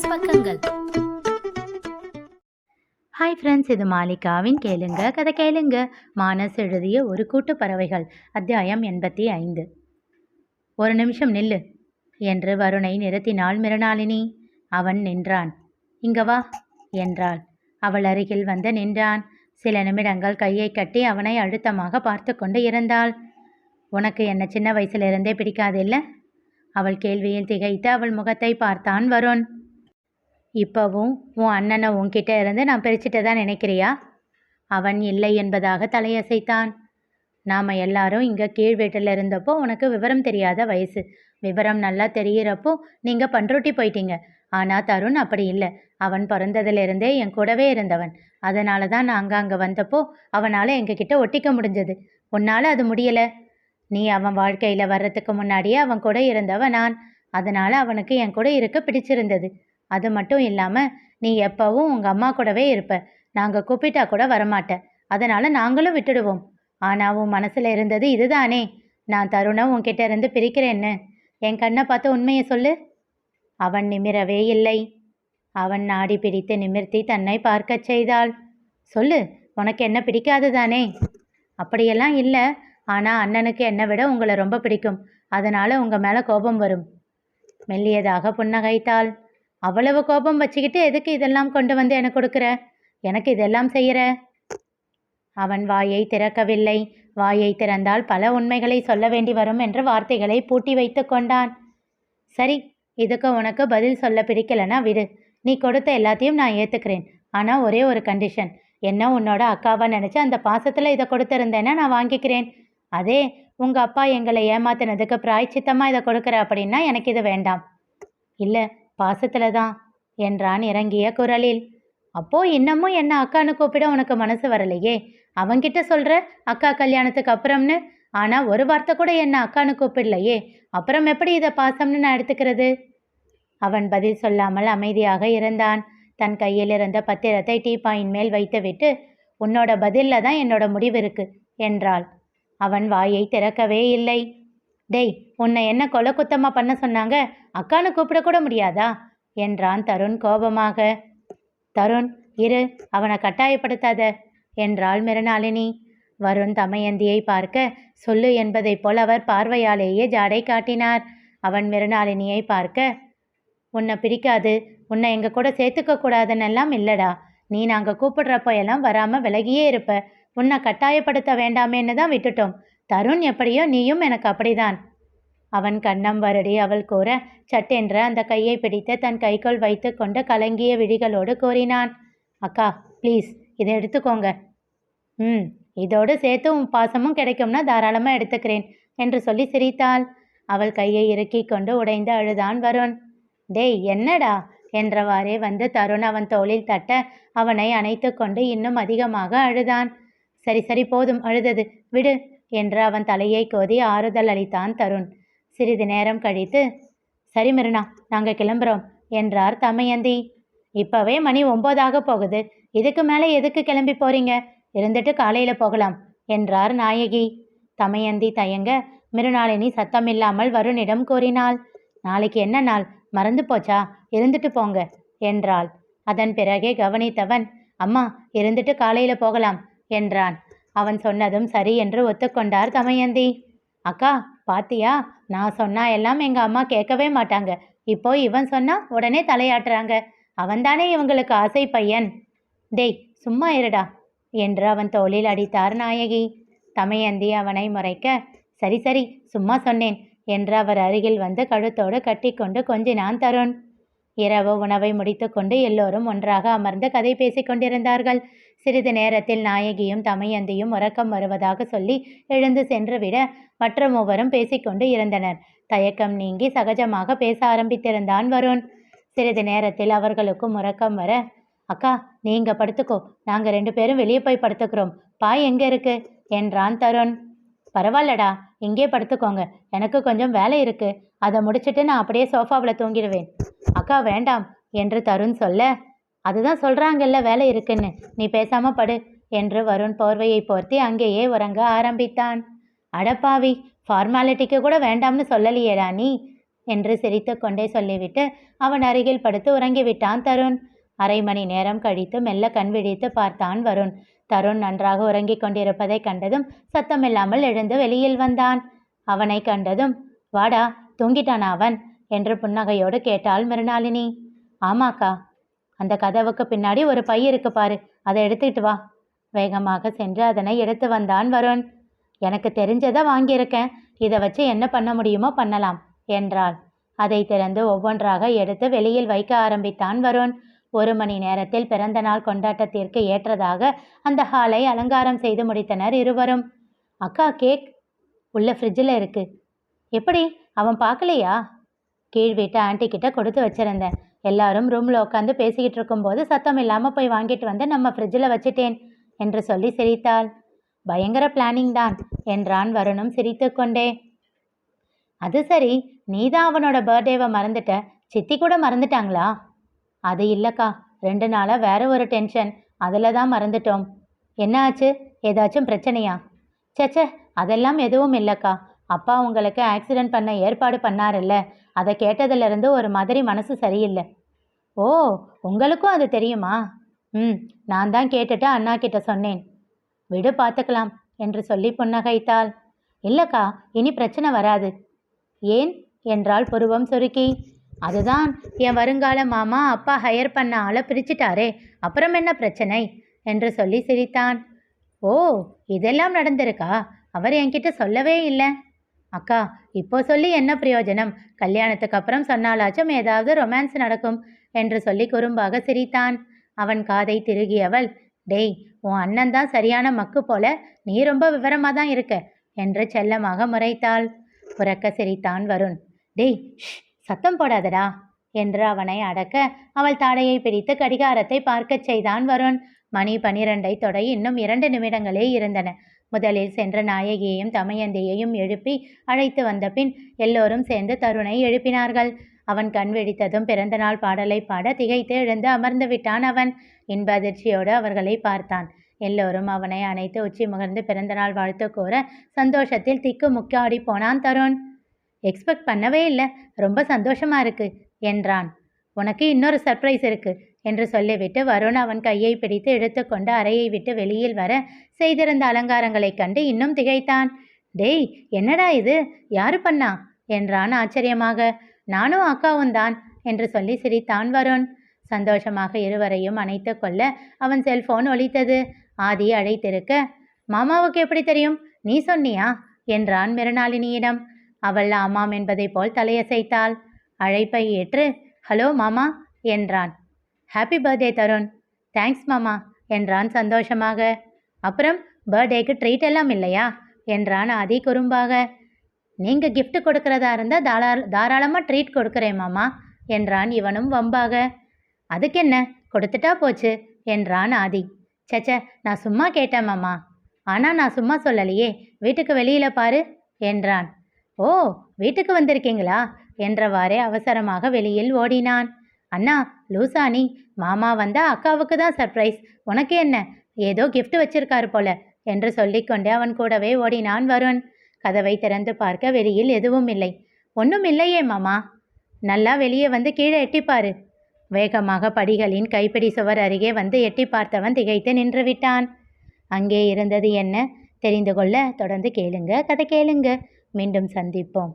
மானஸ் பக்கங்கள். Hi friends, இது மாலிகாவின் கேளுங்க கதை கேளுங்க. மானஸ் எழுதிய ஒரு கூட்டு பறவைகள், அத்தியாயம் 85. ஒரு நிமிஷம் நில்லு என்று வருணை நிறுத்தினாள் மிருணாளினி. அவன் நின்றான். இங்க வா என்றாள். அவள் அருகில் வந்து நின்றான். சில நிமிடங்கள் கையை கட்டி அவனை அழுத்தமாக பார்த்து கொண்டு இருந்தாள். உனக்கு என்ன சின்ன வயசுலேருந்தே பிடிக்காதில்ல? அவள் கேள்வியில் திகைத்து அவள் முகத்தை பார்த்தான் வருண். இப்போவும் உன் அண்ணனை உன்கிட்ட இருந்து நான் பிரிச்சுட்டு தான் நினைக்கிறியா? அவன் இல்லை என்பதாக தலையசைத்தான். நாம் எல்லாரும் இங்கே கீழ் வீட்டில் இருந்தப்போ உனக்கு விவரம் தெரியாத வயசு. விவரம் நல்லா தெரிகிறப்போ நீங்கள் பண்ருட்டி போயிட்டீங்க. ஆனால் தருண் அப்படி இல்லை. அவன் பிறந்ததிலிருந்தே என் கூடவே இருந்தவன். அதனால தான் நான் அங்கே வந்தப்போ அவனால் எங்ககிட்ட ஒட்டிக்க முடிஞ்சது. உன்னால் அது முடியலை. நீ அவன் வாழ்க்கையில் வர்றதுக்கு முன்னாடியே அவன் கூட இருந்தவன் நான். அதனால் அவனுக்கு என் கூட இருக்க பிடிச்சிருந்தது. அது மட்டும் இல்லாமல் நீ எப்போவும் உங்கள் அம்மா கூடவே இருப்ப. நாங்கள் கூப்பிட்டா கூட வரமாட்டேன். அதனால் நாங்களும் விட்டுடுவோம். ஆனால் உன் மனசில் இருந்தது இதுதானே, நான் தருணை உன்கிட்ட இருந்து பிரிக்கிறேன்னு. என் கண்ணை பார்த்து உண்மையை சொல்லு. அவன் நிமிரவே இல்லை. அவன் நாடி பிடித்து நிமிர்த்தி தன்னை பார்க்க செய்தாள். சொல்லு, உனக்கு என்ன பிடிக்காது தானே? அப்படியெல்லாம் இல்லை. ஆனால் அண்ணனுக்கு என்னை விட உங்களை ரொம்ப பிடிக்கும். அதனால் உங்கள் மேலே கோபம் வரும். மெல்லியதாக புன்னகைத்தாள். அவ்வளவு கோபம் வச்சுக்கிட்டு எதுக்கு இதெல்லாம் கொண்டு வந்து எனக்கு கொடுக்குற? எனக்கு இதெல்லாம் செய்கிற? அவன் வாயை திறக்கவில்லை. வாயை திறந்தால் பல உண்மைகளை சொல்ல வேண்டி வரும் என்று வார்த்தைகளை பூட்டி வைத்து கொண்டான். சரி, இதுக்கு உனக்கு பதில் சொல்ல பிடிக்கலனா விடு. நீ கொடுத்த எல்லாத்தையும் நான் ஏற்றுக்கிறேன். ஆனால் ஒரே ஒரு கண்டிஷன். என்ன உன்னோட அக்காவை நினச்சி அந்த பாசத்தில் இதை கொடுத்துருந்தேன்னா நான் வாங்கிக்கிறேன். அதே உங்கள் அப்பா எங்களை ஏமாத்தினதுக்கு பிராய்ச்சித்தமாக இதை கொடுக்குற அப்படின்னா எனக்கு இது வேண்டாம். இல்லை, பாசத்தில் தான் என்றான் இறங்கிய குரலில். அப்போ இன்னமும் என்ன அக்கான்னு கூப்பிட உனக்கு மனசு வரலையே? அவங்கிட்ட சொல்கிற அக்கா கல்யாணத்துக்கு அப்புறம்னு. ஆனால் ஒரு வார்த்தை கூட என்ன அக்கான்னு கூப்பிடலையே. அப்புறம் எப்படி இதை பாசம்னு நான் எடுத்துக்கிறது? அவன் பதில் சொல்லாமல் அமைதியாக இருந்தான். தன் கையில் இருந்த பத்திரத்தை டீப்பாயின் மேல் வைத்துவிட்டு, உன்னோட பதிலில் தான் என்னோட முடிவு இருக்கு என்றாள். அவன் வாயை திறக்கவே இல்லை. டேய், உன்னை என்ன கொலை குத்தமாக பண்ண சொன்னாங்க? அக்கான்னு கூப்பிடக்கூட முடியாதா என்றான் தருண் கோபமாக. தருண், இரு, அவனை கட்டாயப்படுத்தாத என்றாள் மிருணாளினி. வருண் தமயந்தியை பார்க்க சொல்லு என்பதைப் போல் அவர் பார்வையாலேயே ஜாடை காட்டினார். அவன் மிருணாளினியை பார்க்க, உன்னை பிடிக்காது, உன்னை எங்கள் கூட சேர்த்துக்க கூடாதுன்னெல்லாம் இல்லடா. நீ நாங்கள் கூப்பிடுறப்போ எல்லாம் வராமல் விலகியே இருப்ப. உன்னை கட்டாயப்படுத்த வேண்டாமேன்னு தான் விட்டுட்டோம். தருண் எப்படியோ நீயும் எனக்கு அப்படிதான். அவன் கண்ணம் வருடி அவள் கூற, சட்டென்ற அந்த கையை பிடித்து தன் கைக்குள் வைத்து கொண்டு கலங்கிய விழிகளோடு கூறினான். அக்கா ப்ளீஸ், இதை எடுத்துக்கோங்க. இதோடு சேர்த்து உன் பாசமும் கிடைக்கும்னா தாராளமாக எடுத்துக்கிறேன் என்று சொல்லி சிரித்தாள். அவள் கையை இறுக்கி கொண்டு உடைந்து அழுதான் வருண். டேய், என்னடா என்றவாறே வந்து தருண் அவன் தோளில் தட்ட அவனை அணைத்து கொண்டு இன்னும் அதிகமாக அழுதான். சரி சரி, போதும் அழுதது, விடு என்று அவன் தலையை கோதி ஆறுதல் அளித்தான் தருண். சிறிது நேரம் கழித்து, சரி மிருணா, நாங்கள் கிளம்புறோம் என்றார் தமயந்தி. இப்போவே மணி 9 போகுது. இதுக்கு மேலே எதுக்கு கிளம்பி போறீங்க? இருந்துட்டு காலையில் போகலாம் என்றார் நாயகி. தமயந்தி தயங்க மிருணாளினி சத்தமில்லாமல் வருணிடம் கூறினாள். நாளைக்கு என்ன நாள் மறந்து போச்சா? இருந்துட்டு போங்க என்றாள். அதன் பிறகே கவனித்தவன், அம்மா இருந்துட்டு காலையில் போகலாம் என்றான். அவன் சொன்னதும் சரி என்று ஒத்துக்கொண்டார் தமயந்தி. அக்கா பாத்தியா, நான் சொன்னா எல்லாம் எங்கள் அம்மா கேட்கவே மாட்டாங்க. இப்போ இவன் சொன்னா உடனே தலையாட்டுறாங்க. அவன்தானே இவங்களுக்கு ஆசை பையன். டேய் சும்மா இருடா என்று அவன் தோளில் அடித்தார் நாயகி. தமயந்தி அவனை முறைக்க, சரி சரி சும்மா சொன்னேன் என்று அவர் அருகில் வந்து கழுத்தோடு கட்டி கொண்டு கொஞ்சினான் தருண். இரவு உணவை முடித்து கொண்டு எல்லோரும் ஒன்றாக அமர்ந்து கதை பேசி கொண்டிருந்தார்கள். சிறிது நேரத்தில் நாயகியும் தமயந்தியும் உறக்கம் வருவதாக சொல்லி எழுந்து சென்று விட மற்ற மூவரும் பேசிக்கொண்டு இருந்தனர். தயக்கம் நீங்கி சகஜமாக பேச ஆரம்பித்திருந்தான் வருண். சிறிது நேரத்தில் அவர்களுக்கும் உறக்கம் வர, அக்கா நீங்க படுத்துக்கோ, நாங்கள் 2 பேரும் வெளியே போய் படுத்துக்கிறோம். பாய் எங்கே இருக்கு என்றான் தருண். பரவாயில்லடா, இங்கே படுத்துக்கோங்க, எனக்கு கொஞ்சம் வேலை இருக்கு, அதை முடிச்சுட்டு நான் அப்படியே சோஃபாவில் தூங்கிடுவேன். அக்கா வேண்டாம் என்று தருண் சொல்ல, அதுதான் சொல்கிறாங்கல்ல வேலை இருக்குன்னு, நீ பேசாமல் படு என்று வருண் போர்வையை போர்த்தி அங்கேயே உறங்க ஆரம்பித்தான். அடப்பாவி, ஃபார்மாலிட்டிக்கு கூட வேண்டாம்னு சொல்லலையேடா நீ என்று சிரித்து கொண்டே சொல்லிவிட்டு அவன் அருகில் படுத்து உறங்கிவிட்டான் தருண். அரை மணி நேரம் கழித்து மெல்ல கண் விழித்து பார்த்தான் வருண். தருண் நன்றாக உறங்கிக் கொண்டிருப்பதை கண்டதும் சத்தமில்லாமல் எழுந்து வெளியில் வந்தான். அவனை கண்டதும், வாடா, தூங்கிட்டானா அவன் என்று புன்னகையோடு கேட்டாள் மிருணாளினி. ஆமாக்கா, அந்த கதவுக்கு பின்னாடி ஒரு பை இருக்கு பாரு, அதை எடுத்துக்கிட்டு வா. வேகமாக சென்று அதனை எடுத்து வந்தான் வருண். எனக்கு தெரிஞ்சதை வாங்கியிருக்கேன், இதை வச்சு என்ன பண்ண முடியுமோ பண்ணலாம் என்றாள். அதை திறந்து ஒவ்வொன்றாக எடுத்து வெளியில் வைக்க ஆரம்பித்தான் வருண். 1 மணி நேரத்தில் பிறந்த நாள் கொண்டாட்டத்திற்கு ஏற்றதாக அந்த ஹாலை அலங்காரம் செய்து முடித்தனர் இருவரும். அக்கா, கேக் உள்ள ஃப்ரிட்ஜில் இருக்கு. எப்படி, அவன் பார்க்கலையா? கீழ் வீட்டு ஆன்ட்டி கிட்ட கொடுத்து வச்சிருந்தேன். எல்லாரும் ரூமில் உட்காந்து பேசிக்கிட்டு இருக்கும்போது சத்தம் இல்லாமல் போய் வாங்கிட்டு வந்து நம்ம ஃப்ரிட்ஜில் வச்சுட்டேன் என்று சொல்லி சிரித்தாள். பயங்கர பிளானிங் தான் என்றான் வருணும் சிரித்து கொண்டே. அது சரி, நீதான் அவனோட பர்த்டேவை மறந்துட்ட, சித்தி கூட மறந்துட்டாங்களா? அது இல்லைக்கா, 2 நாளாக வேற ஒரு டென்ஷன், அதில் தான் மறந்துட்டோம். என்ன ஆச்சு, ஏதாச்சும் பிரச்சனையா? சேச்சே, அதெல்லாம் எதுவும் இல்லைக்கா. அப்பா உங்களுக்கு ஆக்சிடெண்ட் பண்ண ஏற்பாடு பண்ணாருல்ல, அதை கேட்டதிலிருந்து ஒரு மாதிரி மனசு சரியில்லை. ஓ, உங்களுக்கும் அது தெரியுமா? நான் தான் கேட்டுட்டு அண்ணா கிட்ட சொன்னேன். விடு, பார்த்துக்கலாம் என்று சொல்லி புன்னகைத்தாள். இல்லைக்கா, இனி பிரச்சனை வராது. ஏன் என்றாள் புருவம் சுருக்கி. அதுதான், என் வருங்கால மாமா அப்பா ஹையர் பண்ண ஆளை பிரிச்சிட்டாரே, அப்புறம் என்ன பிரச்சனை என்று சொல்லி சிரித்தான். ஓ, இதெல்லாம் நடந்திருக்கா? அவர் என்கிட்ட சொல்லவே இல்லை. அக்கா, இப்போ சொல்லி என்ன பிரயோஜனம்? கல்யாணத்துக்கு அப்புறம் சொன்னாலாச்சும் ஏதாவது ரொமான்ஸ் நடக்கும் என்று சொல்லி குறும்பாக சிரித்தான். அவன் காதை திருகியவள், டேய், உன் அண்ணன் தான் சரியான மக்கு போல, நீ ரொம்ப விவரமாக தான் இருக்க என்று செல்லமாக முறைத்தாள். உறக்க சிரித்தான் வருண். டேய், சத்தம் போடாதடா என்று அவனை அடக்க அவள் தாடையை பிடித்து கடிகாரத்தை பார்க்கச் செய்தான் வருண். மணி 12ஐ தொட இன்னும் 2 நிமிடங்களே இருந்தன. முதலில் சென்ற நாயகியையும் தமயந்தியையும் எழுப்பி அழைத்து வந்த பின் எல்லோரும் சேர்ந்து தருணை எழுப்பினார்கள். அவன் கண் வெடித்ததும் பிறந்தநாள் பாடலை பாட திகைத்து எழுந்து அமர்ந்து விட்டான். அவன் இன்ப அதிர்ச்சியோடு அவர்களை பார்த்தான். எல்லோரும் அவனை அணைத்து உச்சி முகர்ந்து பிறந்தநாள் வாழ்த்து கூற சந்தோஷத்தில் திக்கு முக்காடி போனான் தருண். எக்ஸ்பெக்ட் பண்ணவே இல்லை, ரொம்ப சந்தோஷமா இருக்கு என்றான். உனக்கு இன்னொரு சர்ப்ரைஸ் இருக்கு என்று சொல்லிவிட்டு வருண் அவன் கையை பிடித்து இழுத்துக்கொண்டு அறையை விட்டு வெளியில் வர செய்திருந்த அலங்காரங்களைக் கண்டு இன்னும் திகைத்தான். டேய், என்னடா இது, யாரு பண்ணா என்றான் ஆச்சரியமாக. நானும் அக்காவும் தான் என்று சொல்லி சிரித்தான் வருண். சந்தோஷமாக இருவரையும் அணைத்து கொள்ள அவன் செல்போன் ஒலித்தது. ஆதி அழைத்திருக்க, மாமாவுக்கு எப்படி தெரியும், நீ சொன்னியா என்றான் மிருணாளினியிடம். அவள் ஆமாம் என்பதை போல் தலையசைத்தாள். அழைப்பை ஏற்று, ஹலோ மாமா என்றான். Happy birthday Tarun. தேங்க்ஸ் மாமா என்றான் சந்தோஷமாக. அப்புறம் பர்த்டேக்கு ட்ரீட் எல்லாம் இல்லையா என்றான் ஆதி குறும்பாக. நீங்கள் கிஃப்ட் கொடுக்கறதா இருந்தால் தாராளமாக ட்ரீட் கொடுக்குறேன் மாமா என்றான் இவனும் வம்பாக. அதுக்கென்ன, கொடுத்துட்டா போச்சு என்றான் ஆதி. சச்ச, நான் சும்மா கேட்டேன் மாமா. ஆனால் நான் சும்மா சொல்லலையே, வீட்டுக்கு வெளியில் பாரு என்றான். ஓ, வீட்டுக்கு வந்திருக்கீங்களா என்றவாறே அவசரமாக வெளியில் ஓடினான். அண்ணா, லூசானி, மாமா வந்தா அக்காவுக்கு தான் சர்ப்ரைஸ், உனக்கு என்ன, ஏதோ கிஃப்ட் வச்சிருக்காரு போல என்று சொல்லிக்கொண்டே அவன் கூடவே ஓடினான் வருண். கதவை திறந்து பார்க்க வெளியில் எதுவும் இல்லை. ஒன்றும் இல்லையே மாமா. நல்லா வெளியே வந்து கீழே எட்டிப்பாரு. வேகமாக படிகளின் கைப்பிடி சுவர் அருகே வந்து எட்டி பார்த்தவன் திகைத்து நின்று விட்டான். அங்கே இருந்தது என்ன தெரிந்து கொள்ள தொடர்ந்து கேளுங்க, கதை கேளுங்க. மீண்டும் சந்திப்போம்.